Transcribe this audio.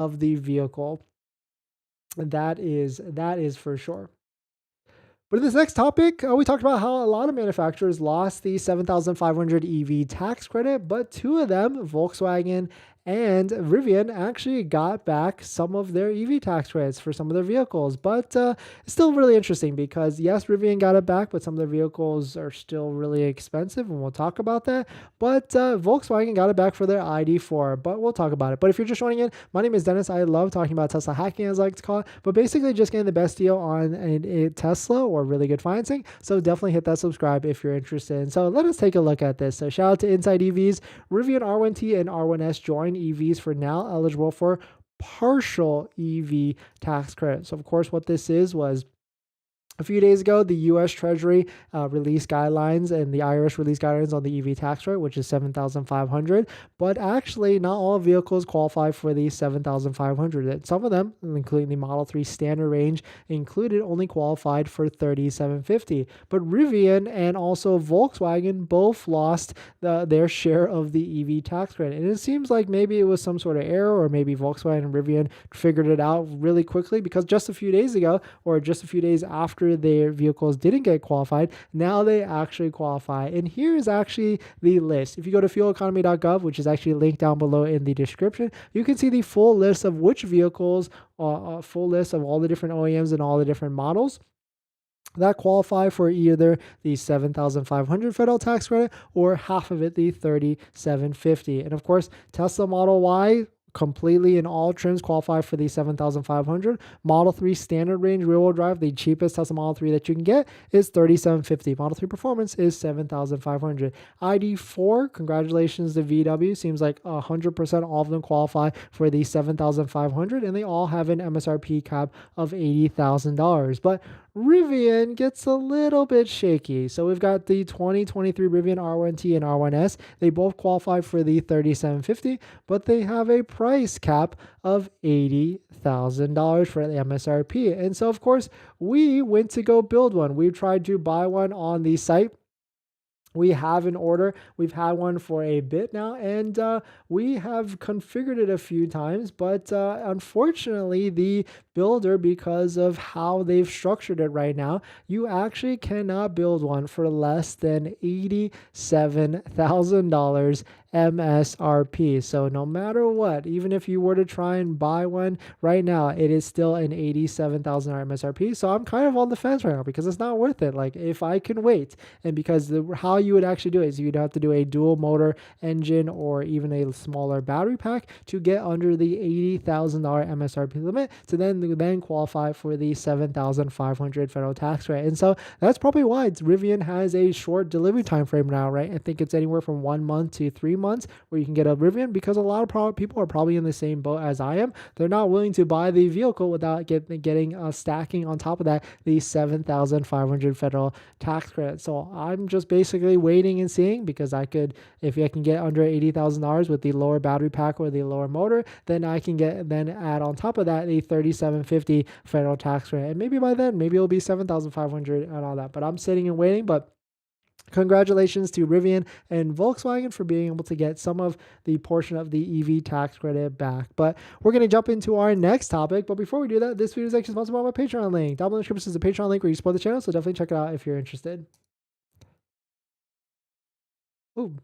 of the vehicle. That is for sure. But in this next topic, we talked about how a lot of manufacturers lost the 7,500 EV tax credit, but two of them, Volkswagen and Rivian, actually got back some of their EV tax credits for some of their vehicles. But it's still really interesting because, yes, Rivian got it back, but some of their vehicles are still really expensive, and we'll talk about that. But Volkswagen got it back for their ID4, but we'll talk about it. But if you're just joining in, my name is Dennis. I love talking about Tesla hacking, as I like to call it, but basically just getting the best deal on a Tesla or really good financing. So definitely hit that subscribe if you're interested. And so let us take a look at this. So shout out to Inside EVs. Rivian R1T and R1S join EVs for now eligible for partial EV tax credit. So of course what this was a few days ago, the U.S. Treasury released guidelines and the IRS released guidelines on the EV tax rate, which is $7,500. But actually, not all vehicles qualify for the $7,500. Some of them, including the Model 3 standard range included, only qualified for $3,750. But Rivian and also Volkswagen both lost their share of the EV tax credit. And it seems like maybe it was some sort of error, or maybe Volkswagen and Rivian figured it out really quickly, because just a few days ago, or just a few days after their vehicles didn't get qualified, now they actually qualify. And here's actually the list. If you go to fueleconomy.gov, which is actually linked down below in the description, you can see the full list of which vehicles, full list of all the different OEMs and all the different models that qualify for either the 7,500 federal tax credit or half of it, the 3,750. And of course, Tesla Model Y completely in all trims qualify for the 7,500. Model 3 standard range rear-wheel drive, the cheapest Tesla Model 3 that you can get, is 3,750. Model 3 Performance is 7,500. ID4, congratulations to VW. Seems like 100% all of them qualify for the 7,500, and they all have an MSRP cap of $80,000. But Rivian gets a little bit shaky. So we've got the 2023 Rivian R1T and R1S. They both qualify for the 3,750, but they have a price cap of $80,000 for the MSRP. And so, of course, we went to go build one. We tried to buy one on the site. We have an order. We've had one for a bit now, and we have configured it a few times, but unfortunately, the builder, because of how they've structured it right now, you actually cannot build one for less than $87,000 MSRP. So no matter what, even if you were to try and buy one right now, it is still an $87,000 MSRP. So I'm kind of on the fence right now because it's not worth it. Like, if I can wait, and because how you would actually do it is you'd have to do a dual motor engine or even a smaller battery pack to get under the $80,000 MSRP limit to then qualify for the 7,500 federal tax rate. And so that's probably why Rivian has a short delivery time frame now, right? I think it's anywhere from 1 month to 3 months where you can get a Rivian, because a lot of people are probably in the same boat as I am. They're not willing to buy the vehicle without getting stacking on top of that the 7,500 federal tax credit. So I'm just basically waiting and seeing, because if I can get under $80,000 with the lower battery pack or the lower motor, then I can add on top of that the 3,750 federal tax rate. And maybe by then, maybe it'll be 7,500 and all that. But I'm sitting and waiting. But congratulations to Rivian and Volkswagen for being able to get some of the portion of the EV tax credit back. But we're going to jump into our next topic. But before we do that, this video is actually sponsored by my Patreon link. Down below in the description is a Patreon link where you support the channel. So definitely check it out if you're interested. Ooh,